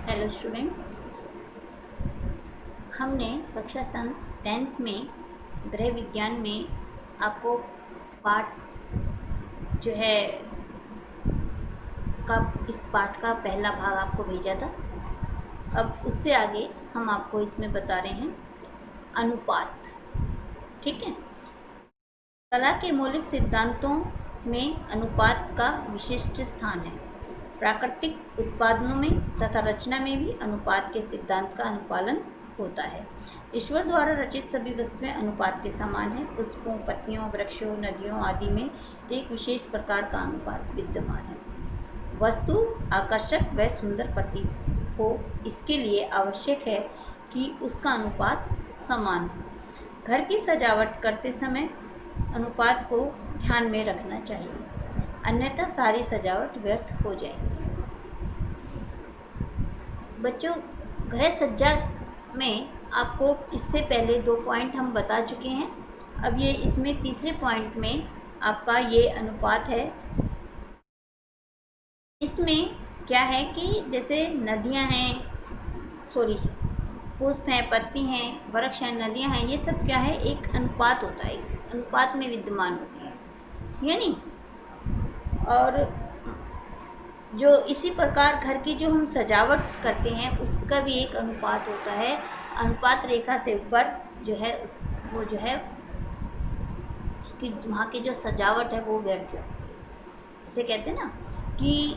Hello students, हमने कक्षा 10th में गृह विज्ञान में आपको पाठ जो है इस पाठ का पहला भाग आपको भेजा था। अब उससे आगे हम आपको इसमें बता रहे हैं अनुपात। ठीक है। कला के मौलिक सिद्धांतों में अनुपात का विशिष्ट स्थान है। प्राकृतिक उत्पादनों में तथा रचना में भी अनुपात के सिद्धांत का अनुपालन होता है। ईश्वर द्वारा रचित सभी वस्तुएं अनुपात के समान है। पुष्पों, पत्तियों, वृक्षों, नदियों आदि में एक विशेष प्रकार का अनुपात विद्यमान है। वस्तु आकर्षक व सुंदर प्रतीत हो, इसके लिए आवश्यक है कि उसका अनुपात समान हो। घर की सजावट करते समय अनुपात को ध्यान में रखना चाहिए, अन्यथा सारी सजावट व्यर्थ हो जाएगी। बच्चों, गृह सज्जा में आपको इससे पहले 2 पॉइंट हम बता चुके हैं। अब ये इसमें तीसरे पॉइंट में आपका ये अनुपात है। इसमें क्या है कि जैसे नदियां हैं, पुष्प हैं, पत्ती हैं, वृक्ष हैं, नदियां हैं, ये सब क्या है, एक अनुपात होता है, अनुपात में विद्यमान होती है, यानी और जो इसी प्रकार घर की जो हम सजावट करते हैं उसका भी एक अनुपात होता है। अनुपात रेखा से ऊपर जो है वो जो है उसकी वहाँ की जो सजावट है वो व्यर्थ है। जैसे कहते हैं ना कि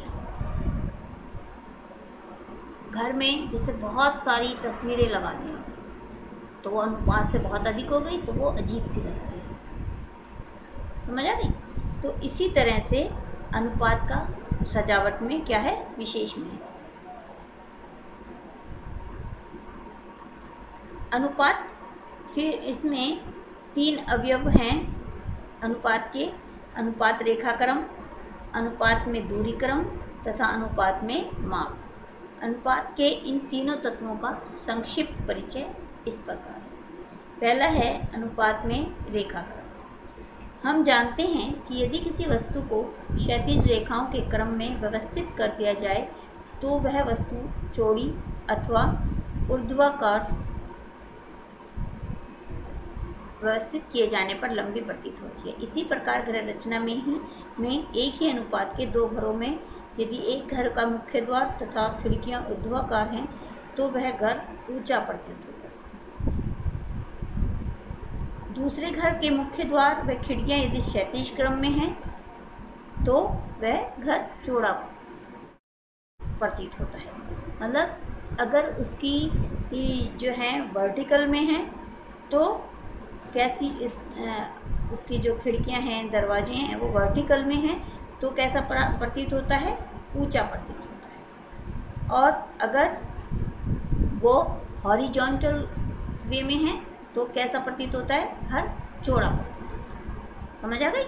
घर में जैसे बहुत सारी तस्वीरें लगा दी तो वो अनुपात से बहुत अधिक हो गई तो वो अजीब सी लगती है। समझ आ गई? तो इसी तरह से अनुपात का सजावट में क्या है, विशेष में है। अनुपात फिर इसमें 3 अवयव हैं अनुपात के: अनुपात रेखाक्रम, अनुपात में दूरीक्रम तथा अनुपात में माप। अनुपात के इन तीनों तत्वों का संक्षिप्त परिचय इस प्रकार है। पहला है अनुपात में रेखाक्रम। हम जानते हैं कि यदि किसी वस्तु को क्षैतिज रेखाओं के क्रम में व्यवस्थित कर दिया जाए तो वह वस्तु चौड़ी अथवा ऊर्ध्वाकार व्यवस्थित किए जाने पर लंबी प्रतीत होती है। इसी प्रकार गृह रचना में एक ही अनुपात के 2 घरों में यदि एक घर का मुख्य द्वार तथा खिड़कियां ऊर्ध्वाकार हैं तो वह घर ऊंचा प्रतीत होगा। दूसरे घर के मुख्य द्वार व खिड़कियां यदि क्षैतिज क्रम में हैं तो वह घर चौड़ा प्रतीत होता है। मतलब अगर उसकी जो है वर्टिकल में है तो कैसी उसकी जो खिड़कियां हैं, दरवाजे हैं, वो वर्टिकल में हैं तो कैसा प्रतीत होता है, ऊंचा प्रतीत होता है। और अगर वो हॉरिजॉन्टल वे में है तो कैसा प्रतीत होता है, घर चौड़ा प्रतीत होता है। समझ आ गई?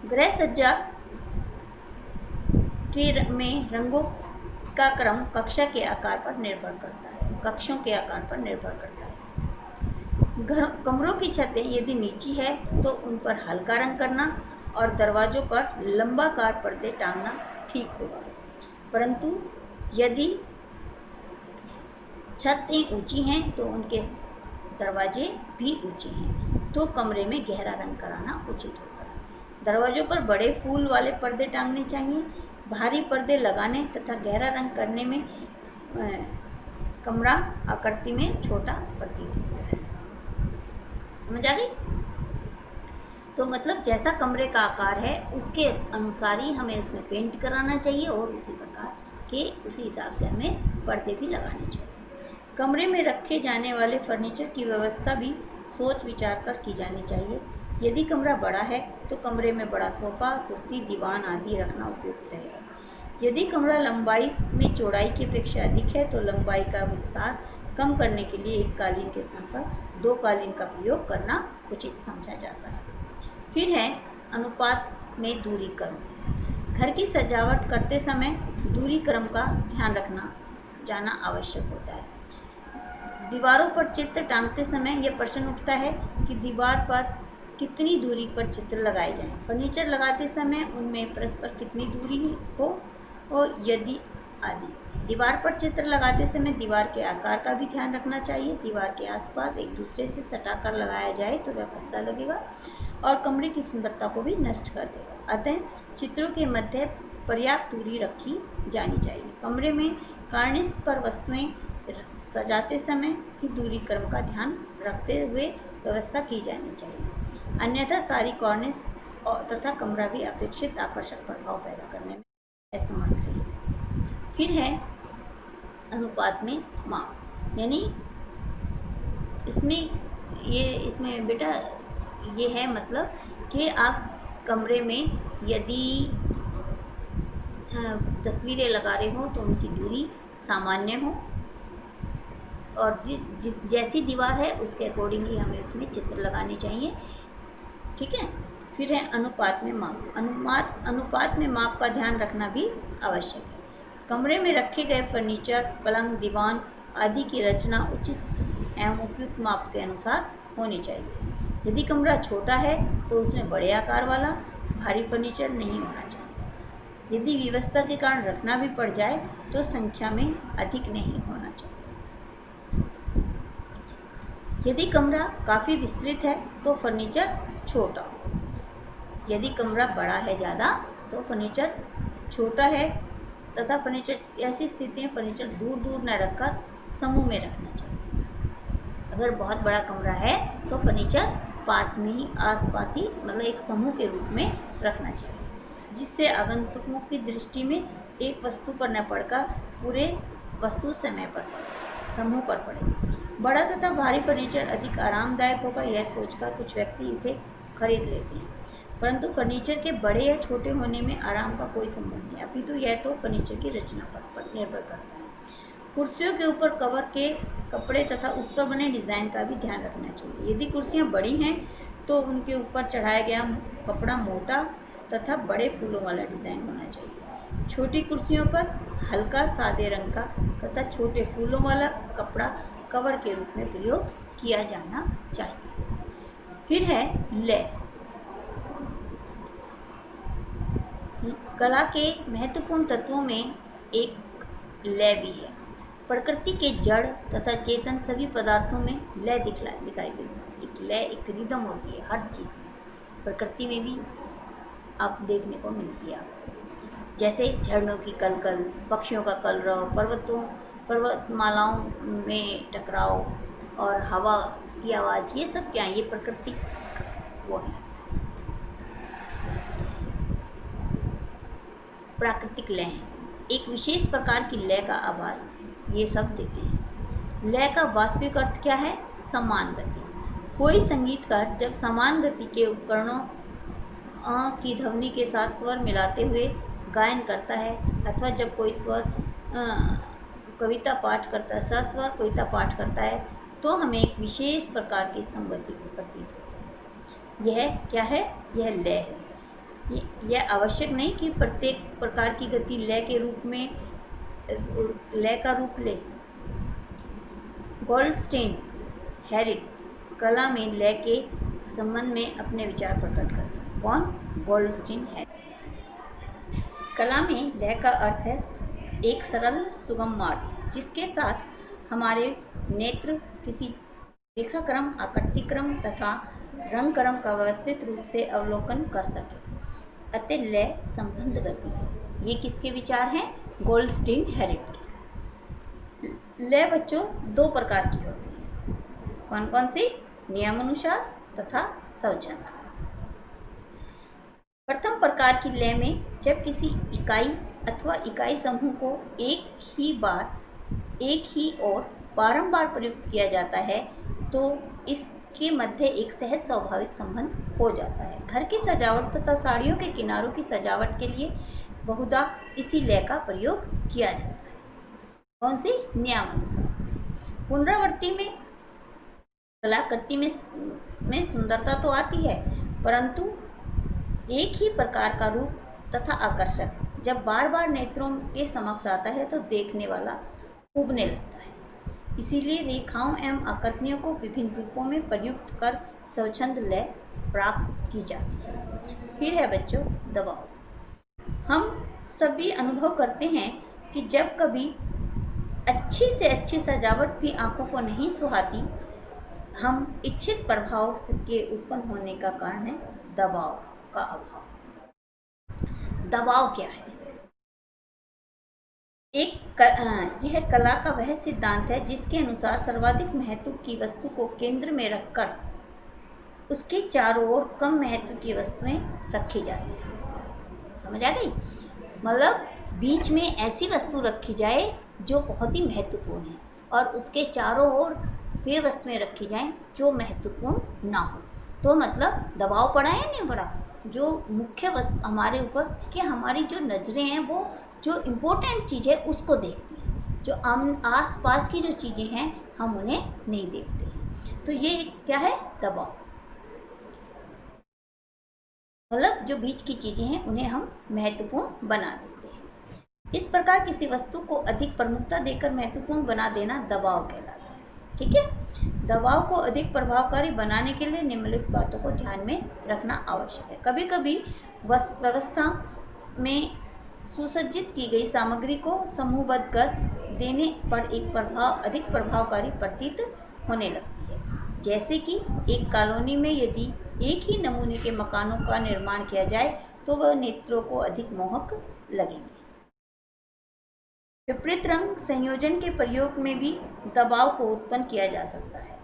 गृह सज्जा के में रंगों का क्रम कक्षा के आकार पर निर्भर करता है, कक्षों के आकार पर निर्भर करता है। कमरों की छतें यदि नीची है तो उन पर हल्का रंग करना और दरवाजों पर लंबाकार पर्दे टांगना ठीक होगा। परंतु यदि छतें ऊंची हैं तो उनके दरवाजे भी ऊंचे हैं तो कमरे में गहरा रंग कराना उचित होता है। दरवाजों पर बड़े फूल वाले पर्दे टांगने चाहिए। भारी पर्दे लगाने तथा गहरा रंग करने में कमरा आकृति में छोटा प्रतीत होता है। समझ आ गई? तो मतलब जैसा कमरे का आकार है उसके अनुसार ही हमें उसमें पेंट कराना चाहिए और उसी हिसाब से हमें पर्दे भी लगाने चाहिए। कमरे में रखे जाने वाले फर्नीचर की व्यवस्था भी सोच विचार कर की जानी चाहिए। यदि कमरा बड़ा है तो कमरे में बड़ा सोफा, कुर्सी, दीवान आदि रखना उपयुक्त रहेगा। यदि कमरा लंबाई में चौड़ाई की अपेक्षा अधिक है तो लंबाई का विस्तार कम करने के लिए एक कालीन के स्थान पर 2 कालीन का प्रयोग करना उचित समझा जाता है। फिर है अनुपात में दूरीक्रम। घर की सजावट करते समय दूरीक्रम का ध्यान रखना जाना आवश्यक होता है। दीवारों पर चित्र टांगते समय यह प्रश्न उठता है कि दीवार पर कितनी दूरी पर चित्र लगाए जाएं। फर्नीचर लगाते समय उनमें परस्पर कितनी दूरी हो और यदि आदि। दीवार पर चित्र लगाते समय दीवार के आकार का भी ध्यान रखना चाहिए। दीवार के आसपास एक दूसरे से सटाकर लगाया जाए तो वह भद्दा लगेगा और कमरे की सुंदरता को भी नष्ट कर देगा। अतः चित्रों के मध्य पर्याप्त दूरी रखी जानी चाहिए। कमरे में कार्निस पर वस्तुएं सजाते समय भी दूरी क्रम का ध्यान रखते हुए व्यवस्था की जानी चाहिए, अन्यथा सारी कॉर्निस तथा कमरा भी अपेक्षित आकर्षक प्रभाव पैदा करने में असमर्थ रहेगी। फिर है अनुपात में माप, यानी इसमें बेटा ये है मतलब कि आप कमरे में यदि तस्वीरें लगा रहे हो तो उनकी दूरी सामान्य हो और जैसी दीवार है उसके अकॉर्डिंग ही हमें उसमें चित्र लगाने चाहिए। ठीक है। फिर है अनुपात में माप। अनुपात में माप का ध्यान रखना भी आवश्यक है। कमरे में रखे गए फर्नीचर, पलंग, दीवान आदि की रचना उचित एवं उपयुक्त माप के अनुसार होनी चाहिए। यदि कमरा छोटा है तो उसमें बड़े आकार वाला भारी फर्नीचर नहीं होना चाहिए। यदि व्यवस्था के कारण रखना भी पड़ जाए तो संख्या में अधिक नहीं होना चाहिए। यदि कमरा काफ़ी विस्तृत है तो फर्नीचर छोटा हो। यदि कमरा बड़ा है ज़्यादा तो फर्नीचर छोटा है तथा फर्नीचर ऐसी स्थिति में फर्नीचर दूर दूर न रखकर समूह में रखना चाहिए। अगर बहुत बड़ा कमरा है तो फर्नीचर पास में ही आसपास ही मतलब एक समूह के रूप में रखना चाहिए, जिससे आगंतुकों की दृष्टि में एक वस्तु पर न पड़कर पूरे वस्तु समय पर समूह पर पड़े। बड़ा तथा भारी फर्नीचर अधिक आरामदायक होगा यह सोचकर कुछ व्यक्ति इसे खरीद लेते हैं, परंतु फर्नीचर के बड़े या छोटे होने में आराम का कोई संबंध नहीं, अपितु यह तो फर्नीचर की रचना पर निर्भर करता है। कुर्सियों के ऊपर कवर के कपड़े तथा उस पर बने डिज़ाइन का भी ध्यान रखना चाहिए। यदि कुर्सियाँ बड़ी हैं तो उनके ऊपर चढ़ाया गया कपड़ा मोटा तथा बड़े फूलों वाला डिज़ाइन होना चाहिए। छोटी कुर्सियों पर हल्का सादे रंग का तथा छोटे फूलों वाला कपड़ा कवर के रूप में प्रयोग किया जाना चाहिए। फिर है लय। कला के महत्वपूर्ण तत्वों में एक लय भी है। प्रकृति के जड़ तथा चेतन सभी पदार्थों में लय दिखाई देती है। एक लय, एक रिदम होती है हर चीज़ में। प्रकृति में भी आप देखने को मिलती है आपको, जैसे झरनों की कलकल, पक्षियों का कलरव, पर्वतमालाओं में टकराव और हवा की आवाज़, ये सब क्या है? ये प्रकृति वो है, प्राकृतिक लय है। एक विशेष प्रकार की लय का आभास ये सब देते हैं। लय का वास्तविक अर्थ क्या है? समान गति। कोई संगीतकार जब समान गति के उपकरणों की ध्वनि के साथ स्वर मिलाते हुए गायन करता है, अथवा जब कोई कविता पाठ करता है, सस्वर कविता पाठ करता है, तो हमें एक विशेष प्रकार की संगति प्रतीत होती है। यह क्या है? यह लय है। यह आवश्यक नहीं कि प्रत्येक प्रकार की गति लय के रूप में लय का रूप ले। गोल्डस्टीन हैरिट कला में लय के संबंध में अपने विचार प्रकट करते हैं। कौन? Goldstein Herriot. कला में लय का अर्थ है एक सरल सुगम मार्ग, जिसके साथ हमारे नेत्र किसी रेखाक्रम, आकृतिक्रम तथा रंग क्रम का व्यवस्थित रूप से अवलोकन कर सके। अतः लय संबंध गति है। ये किसके विचार हैं? गोल्डस्टीन हैरिट के। लय बच्चों दो प्रकार की होती है। कौन कौन सी? नियमानुसार तथा स्वच्छंद। प्रथम प्रकार की लय में जब किसी इकाई अथवा इकाई समूह को एक ही और बारंबार प्रयुक्त किया जाता है तो इसके मध्य एक सहज स्वाभाविक संबंध हो जाता है। घर की सजावट तथा साड़ियों के किनारों की सजावट के लिए बहुधा इसी लय का प्रयोग किया जाता है। कौन सी? नियमानुसार। पुनरावृत्ति में कलाकृति में सुंदरता तो आती है, परंतु एक ही प्रकार का रूप तथा आकर्षक जब बार बार नेत्रों के समक्ष आता है तो देखने वाला उबने लगता है। इसीलिए रेखाओं एवं आकृतियों को विभिन्न रूपों में प्रयुक्त कर स्वच्छंद लय प्राप्त की जाती है। फिर है बच्चों दबाव। हम सभी अनुभव करते हैं कि जब कभी अच्छी से अच्छी सजावट भी आंखों को नहीं सुहाती। हम इच्छित प्रभाव के उत्पन्न होने का कारण है दबाव का अभाव। दबाव क्या है? यह कला का वह सिद्धांत है जिसके अनुसार सर्वाधिक महत्व की वस्तु को केंद्र में रखकर उसके चारों ओर कम महत्व की वस्तुएं रखी जाती हैं। समझ आ गई? मतलब बीच में ऐसी वस्तु रखी जाए जो बहुत ही महत्वपूर्ण है और उसके चारों ओर वे वस्तुएं रखी जाएं जो महत्वपूर्ण ना हो। तो मतलब दबाव पड़ा है नहीं पड़ा? जो मुख्य वस्तु हमारे ऊपर कि हमारी जो नज़रें हैं वो जो इम्पोर्टेंट चीज़ है उसको देखती हैं, जो आस पास की जो चीज़ें हैं हम उन्हें नहीं देखते हैं। तो ये क्या है? दबाव। मतलब जो बीच की चीज़ें हैं उन्हें हम महत्वपूर्ण बना देते हैं। इस प्रकार किसी वस्तु को अधिक प्रमुखता देकर महत्वपूर्ण बना देना दबाव कहलाता है। ठीक है? दबाव को अधिक प्रभावकारी बनाने के लिए निम्नलिखित बातों को ध्यान में रखना आवश्यक है। कभी कभी व्यवस्था में सुसज्जित की गई सामग्री को समूहबद्ध कर देने पर एक प्रभाव अधिक प्रभावकारी प्रतीत होने लगती है। जैसे कि एक कॉलोनी में यदि एक ही नमूने के मकानों का निर्माण किया जाए तो वह नेत्रों को अधिक मोहक लगेंगे। विपरीत रंग संयोजन के प्रयोग में भी दबाव को उत्पन्न किया जा सकता है।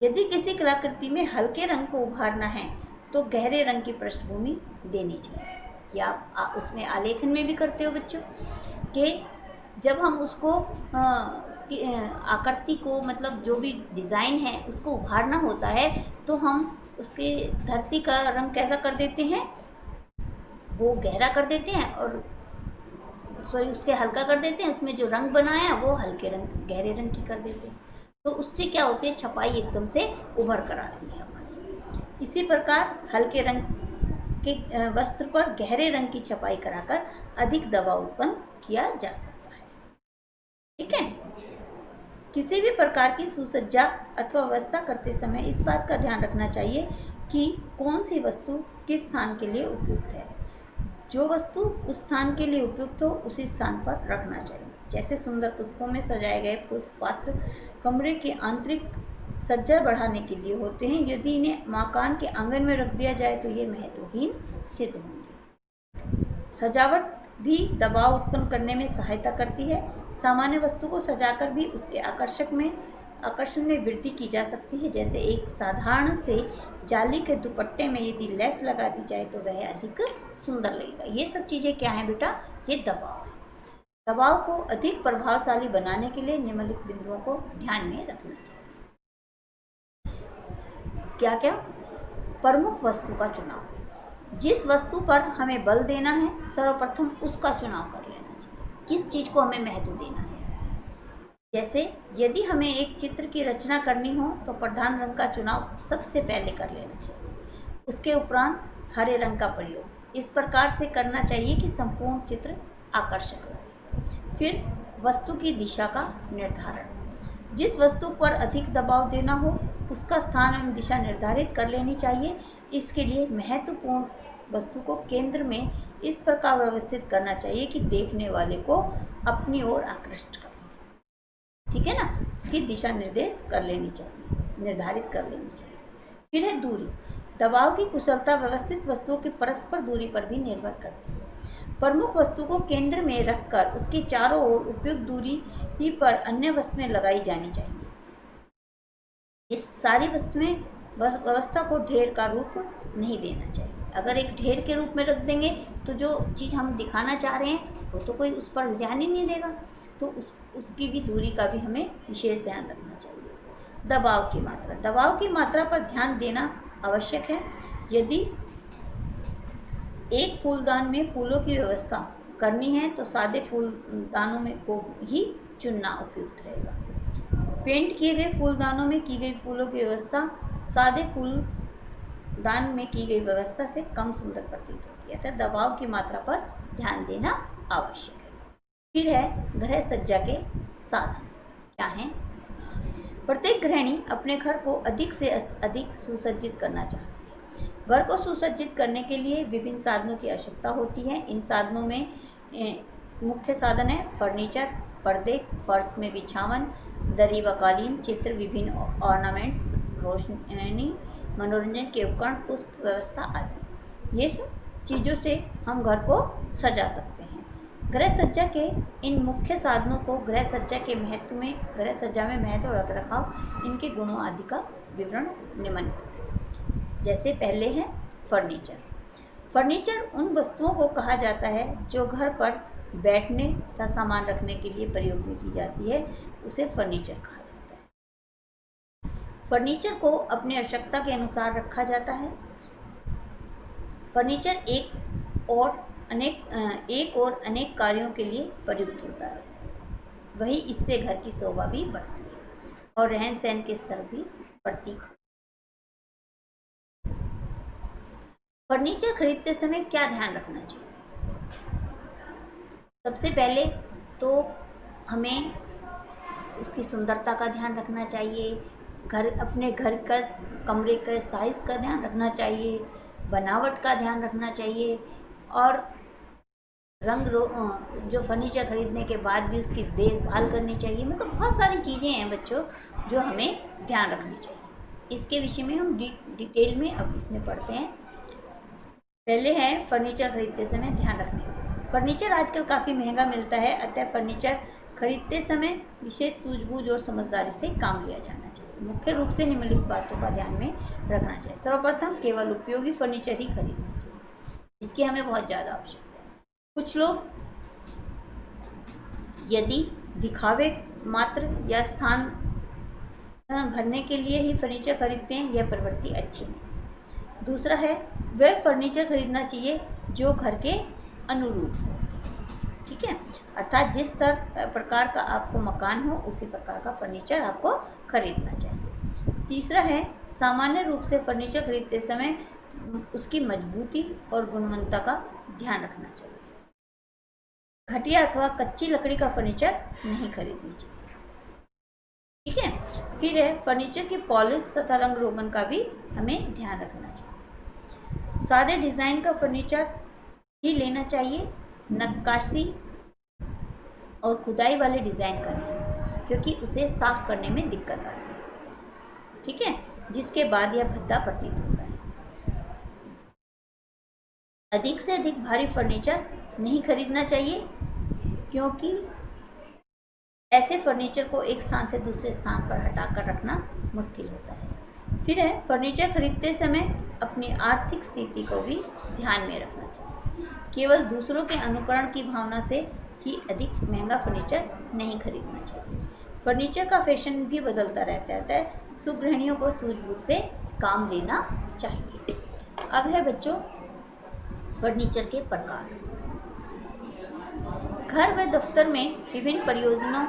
यदि किसी कलाकृति में हल्के रंग को उभारना है तो गहरे रंग की पृष्ठभूमि देनी चाहिए। या आप उसमें आलेखन में भी करते हो बच्चों कि जब हम उसको आकृति को मतलब जो भी डिज़ाइन है उसको उभारना होता है तो हम उसके धरती का रंग कैसा कर देते हैं? वो गहरा कर देते हैं और उसके हल्का कर देते हैं। उसमें जो रंग बनाया वो हल्के रंग गहरे रंग की कर देते हैं। तो उससे क्या होती है? छपाई एकदम से उभर कर आती है हमारी। इसी प्रकार हल्के रंग के वस्त्र पर गहरे रंग की छपाई कराकर अधिक दबाव उत्पन्न किया जा सकता है। ठीक है? किसी भी प्रकार की सुसज्जा अथवा व्यवस्था करते समय इस बात का ध्यान रखना चाहिए कि कौन सी वस्तु किस स्थान के लिए उपयुक्त है। जो वस्तु उस स्थान के लिए उपयुक्त हो उसी स्थान पर रखना चाहिए। जैसे सुंदर पुष्पों में सजाए गए पुष्प पात्र कमरे के आंतरिक सज्जा बढ़ाने के लिए होते हैं। यदि इन्हें मकान के आंगन में रख दिया जाए तो ये महत्वहीन सिद्ध होंगे। सजावट भी दबाव उत्पन्न करने में सहायता करती है। सामान्य वस्तु को सजाकर भी उसके आकर्षण में वृद्धि की जा सकती है। जैसे एक साधारण से जाली के दुपट्टे में यदि लेस लगा दी जाए तो वह अधिक सुंदर लगेगा। ये सब चीज़ें क्या हैं बेटा? ये दबाव है। दबाव को अधिक प्रभावशाली बनाने के लिए निम्नलिखित बिंदुओं को ध्यान में रखना चाहिए। क्या क्या? प्रमुख वस्तु का चुनाव। जिस वस्तु पर हमें बल देना है सर्वप्रथम उसका चुनाव कर लेना चाहिए। किस चीज़ को हमें महत्व देना है? जैसे यदि हमें एक चित्र की रचना करनी हो तो प्रधान रंग का चुनाव सबसे पहले कर लेना चाहिए। उसके उपरांत हरे रंग का प्रयोग इस प्रकार से करना चाहिए कि संपूर्ण चित्र आकर्षक रहे। फिर वस्तु की दिशा का निर्धारण। जिस वस्तु पर अधिक दबाव देना हो उसका स्थान एवं दिशा निर्धारित कर लेनी चाहिए। इसके लिए महत्वपूर्ण वस्तु को केंद्र में इस प्रकार व्यवस्थित करना चाहिए कि देखने वाले को अपनी ओर आकृष्ट करे। ठीक है ना? उसकी दिशा निर्देश कर लेनी चाहिए, निर्धारित कर लेनी चाहिए। फिर है दूरी। दबाव की कुशलता व्यवस्थित वस्तुओं की परस्पर दूरी पर भी निर्भर करती है। प्रमुख वस्तु को केंद्र में रखकर उसके चारों ओर उपयुक्त दूरी ही पर अन्य वस्तुएं लगाई जानी चाहिए। इस सारी वस्तुएं व्यवस्था को ढेर का रूप नहीं देना चाहिए। अगर एक ढेर के रूप में रख देंगे तो जो चीज़ हम दिखाना चाह रहे हैं वो तो कोई उस पर ध्यान ही नहीं देगा। तो उसकी भी दूरी का भी हमें विशेष ध्यान रखना चाहिए। दबाव की मात्रा। दबाव की मात्रा पर ध्यान देना आवश्यक है। यदि एक फूलदान में फूलों की व्यवस्था करनी है तो सादे फूलदानों में को ही चुनना उपयुक्त रहेगा। पेंट किए गए फूलदानों में की गई फूलों की व्यवस्था सादे फूलदान में की गई व्यवस्था से कम सुंदर प्रतीत होती है। अतः दबाव की मात्रा पर ध्यान देना आवश्यक है। फिर है गृह सज्जा के साधन क्या हैं? प्रत्येक गृहिणी अपने घर को अधिक से अधिक सुसज्जित करना चाहती है। घर को सुसज्जित करने के लिए विभिन्न साधनों की आवश्यकता होती है। इन साधनों में मुख्य साधन है फर्नीचर, पर्दे, फर्श में बिछावन, दरी व कालीन, चित्र, विभिन्न ऑर्नामेंट्स, रोशनी, मनोरंजन के उपकरण, पुष्प व्यवस्था आदि। ये सब चीज़ों से हम घर को सजा सकते हैं। गृह सज्जा के इन मुख्य साधनों को गृह सज्जा में महत्व और रखरखाव, इनके गुणों आदि का विवरण निम्न। जैसे पहले है फर्नीचर। फर्नीचर उन वस्तुओं को कहा जाता है जो घर पर बैठने का सामान रखने के लिए प्रयोग में की जाती है, उसे फर्नीचर कहा जाता है। फर्नीचर को अपनी आवश्यकता के अनुसार रखा जाता है। फर्नीचर एक और अनेक कार्यों के लिए प्रयुक्त होता है। वही इससे घर की शोभा भी बढ़ती है और रहन सहन के स्तर भी बढ़ती है। फर्नीचर खरीदते समय क्या ध्यान रखना चाहिए? सबसे पहले तो हमें उसकी सुंदरता का ध्यान रखना चाहिए, अपने घर का कमरे का साइज़ का ध्यान रखना चाहिए, बनावट का ध्यान रखना चाहिए और जो फर्नीचर खरीदने के बाद भी उसकी देखभाल करनी चाहिए। मतलब बहुत सारी चीज़ें हैं बच्चों जो हमें ध्यान रखनी चाहिए। इसके विषय में हम डिटेल में अब इसमें पढ़ते हैं। पहले है फर्नीचर खरीदते समय ध्यान रखने। फर्नीचर आजकल काफ़ी महंगा मिलता है, अतः फर्नीचर खरीदते समय विशेष सूझबूझ और समझदारी से काम लिया जाना चाहिए। मुख्य रूप से निम्नलिखित बातों का ध्यान में रखना चाहिए। सर्वप्रथम केवल उपयोगी फर्नीचर ही खरीदना चाहिए, इसकी हमें बहुत ज़्यादा आवश्यकता है। कुछ लोग यदि दिखावे मात्र या स्थान भरने के लिए ही फर्नीचर खरीदते हैं, यह प्रवृत्ति अच्छी नहीं। दूसरा है वह फर्नीचर खरीदना चाहिए जो घर के अनुरूप हो, ठीक है, अर्थात जिस प्रकार का आपको मकान हो उसी प्रकार का फर्नीचर आपको खरीदना चाहिए। तीसरा है सामान्य रूप से फर्नीचर खरीदते समय उसकी मजबूती और गुणवत्ता का ध्यान रखना चाहिए। घटिया अथवा कच्ची लकड़ी का फर्नीचर नहीं खरीदनी चाहिए, ठीक है। फिर है फर्नीचर की पॉलिश तथा रंग रोगन का भी हमें ध्यान रखना चाहिए। सादे डिज़ाइन का फर्नीचर ही लेना चाहिए, नक्काशी और खुदाई वाले डिज़ाइन का नहीं, क्योंकि उसे साफ करने में दिक्कत आती है, ठीक है, जिसके बाद यह भद्दा प्रतीत होता है। अधिक से अधिक भारी फर्नीचर नहीं खरीदना चाहिए, क्योंकि ऐसे फर्नीचर को एक स्थान से दूसरे स्थान पर हटाकर रखना मुश्किल होता है। फिर है फर्नीचर खरीदते समय अपनी आर्थिक स्थिति को भी ध्यान में रखना चाहिए। केवल दूसरों के अनुकरण की भावना से ही अधिक महंगा फर्नीचर नहीं खरीदना चाहिए। फर्नीचर का फैशन भी बदलता रहता है, सुगृहिणियों को सूझबूझ से काम लेना चाहिए। अब है बच्चों फर्नीचर के प्रकार। घर व दफ्तर में विभिन्न प्रयोजनों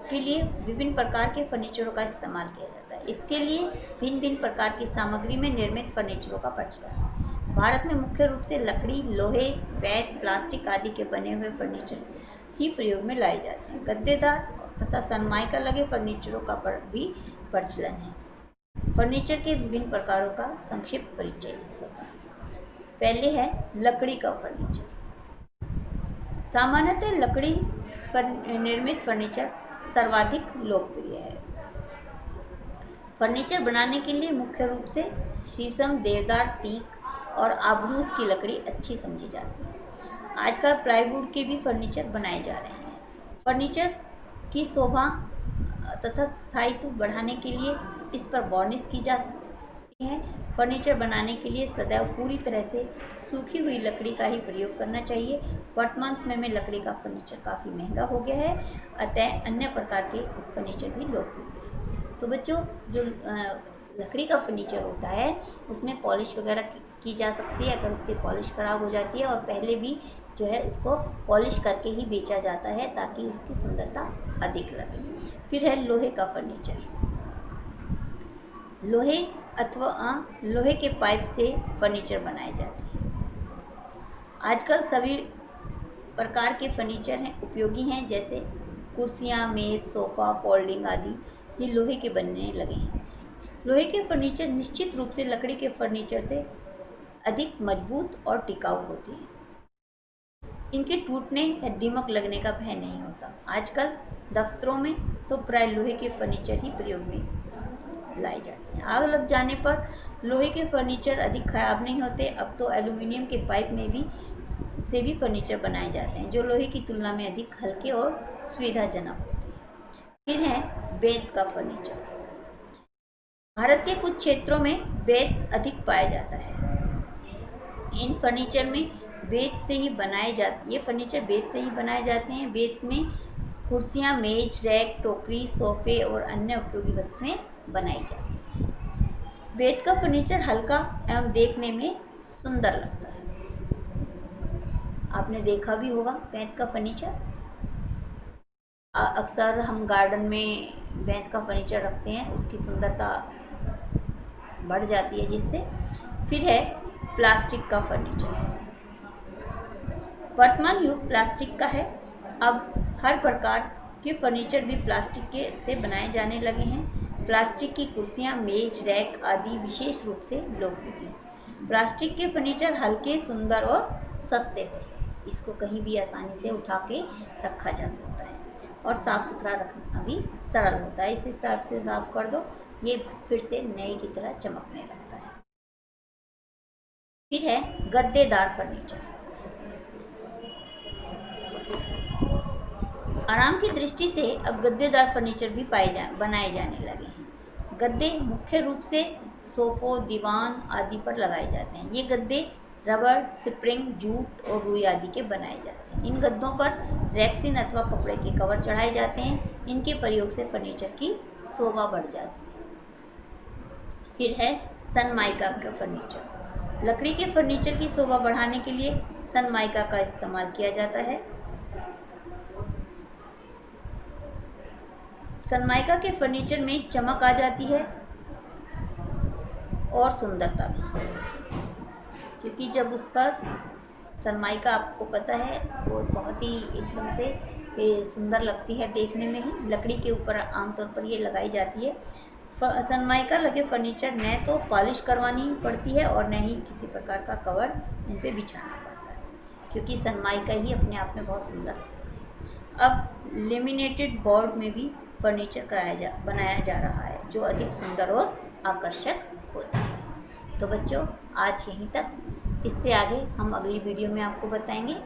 के लिए विभिन्न प्रकार के फर्नीचरों का इस्तेमाल किया जाता है। इसके लिए भिन्न भिन्न प्रकार की सामग्री में निर्मित फर्नीचरों का प्रचलन है। भारत में मुख्य रूप से लकड़ी, लोहे, वैत, प्लास्टिक आदि के बने हुए फर्नीचर ही प्रयोग में लाए जाते हैं। गद्देदार तथा सनमाइका लगे फर्नीचरों का भी प्रचलन है। फर्नीचर के विभिन्न प्रकारों का संक्षिप्त परिचय इस प्रकार। पहले है लकड़ी का फर्नीचर। सामान्यतः लकड़ी निर्मित फर्नीचर सर्वाधिक लोकप्रिय है। फर्नीचर बनाने के लिए मुख्य रूप से शीशम, देवदार, टीक और आबनूस की लकड़ी अच्छी समझी जाती है। आजकल प्लाईवुड के भी फर्नीचर बनाए जा रहे हैं। फर्नीचर की शोभा तथा स्थायित्व बढ़ाने के लिए इस पर वार्निश की जा सकती है। फर्नीचर बनाने के लिए सदैव पूरी तरह से सूखी हुई लकड़ी का ही प्रयोग करना चाहिए। वर्तमान समय में लकड़ी का फर्नीचर काफ़ी महंगा हो गया है, अतः अन्य प्रकार के फर्नीचर भी लोकप्रिय हैं। तो बच्चों जो लकड़ी का फर्नीचर होता है उसमें पॉलिश वगैरह की जा सकती है। अगर उसकी पॉलिश ख़राब हो जाती है और पहले भी जो है उसको पॉलिश करके ही बेचा जाता है ताकि उसकी सुंदरता अधिक लगे। फिर है लोहे का फर्नीचर। लोहे अथवा लोहे के पाइप से फर्नीचर बनाए जाते हैं। आजकल सभी प्रकार के फर्नीचर हैं उपयोगी हैं, जैसे कुर्सियाँ, मेज, सोफ़ा, फोल्डिंग आदि ये लोहे के बनने लगे हैं। लोहे के फर्नीचर निश्चित रूप से लकड़ी के फर्नीचर से अधिक मजबूत और टिकाऊ होते हैं। इनके टूटने या दीमक लगने का भय नहीं होता। आजकल दफ्तरों में तो प्राय लोहे के फर्नीचर ही प्रयोग में लाए जाते हैं। आग लग जाने पर लोहे के फर्नीचर अधिक खराब नहीं होते। अब तो एल्यूमिनियम के पाइप में भी फर्नीचर बनाए जाते हैं जो लोहे की तुलना में अधिक हल्के और सुविधाजनक होते हैं। फिर है बेंत का फर्नीचर। भारत के कुछ क्षेत्रों में बेंत अधिक पाया जाता है। इन फर्नीचर में बेंत से ही बनाए जाते ये फर्नीचर बेंत से ही बनाए जाते हैं। बेंत में कुर्सियाँ, मेज, रैक, टोकरी, सोफे और अन्य उपयोगी वस्तुएं बनाई जाती हैं। बेंत का फर्नीचर हल्का एवं देखने में सुंदर लगता है। आपने देखा भी होगा बेंत का फर्नीचर। अक्सर हम गार्डन में बेंत का फर्नीचर रखते हैं, उसकी सुंदरता बढ़ जाती है जिससे। फिर है प्लास्टिक का फर्नीचर। वर्तमान युग प्लास्टिक का है। अब हर प्रकार के फर्नीचर भी प्लास्टिक के से बनाए जाने लगे हैं। प्लास्टिक की कुर्सियाँ, मेज, रैक आदि विशेष रूप से लोकप्रिय हैं। प्लास्टिक के फर्नीचर हल्के, सुंदर और सस्ते होते हैं। इसको कहीं भी आसानी से उठा के रखा जा सकता है और साफ़ सुथरा रखना भी सरल होता है। इसे सर्फ से साफ कर दो, ये फिर से नए की तरह चमकने लगता है। फिर है गद्देदार फर्नीचर। आराम की दृष्टि से अब गद्देदार फर्नीचर भी बनाए जाने लगे हैं। गद्दे मुख्य रूप से सोफों, दीवान आदि पर लगाए जाते हैं। ये गद्दे रबर, स्प्रिंग, जूट और रुई आदि के बनाए जाते हैं। इन गद्दों पर रेक्सिन अथवा कपड़े के कवर चढ़ाए जाते हैं। इनके प्रयोग से फर्नीचर की शोभा बढ़ जाती है। फिर है सनमाइका का फर्नीचर। लकड़ी के फर्नीचर की शोभा बढ़ाने के लिए सनमाइका का इस्तेमाल किया जाता है। सनमाइका के फर्नीचर में चमक आ जाती है और सुंदरता भी, क्योंकि जब उस पर सनमाइका, आपको पता है, वो बहुत ही एकदम से सुंदर लगती है देखने में ही। लकड़ी के ऊपर आमतौर पर ये लगाई जाती है। सनमाइका लगे फर्नीचर न तो पॉलिश करवानी पड़ती है और न ही किसी प्रकार का कवर इन पे बिछाना पड़ता है, क्योंकि सनमाइका ही अपने आप में बहुत सुंदर लगती है। अब लेमिनेटेड बोर्ड में भी फर्नीचर बनाया जा रहा है जो अधिक सुंदर और आकर्षक होता है। तो बच्चों, आज यहीं तक। इससे आगे हम अगली वीडियो में आपको बताएंगे।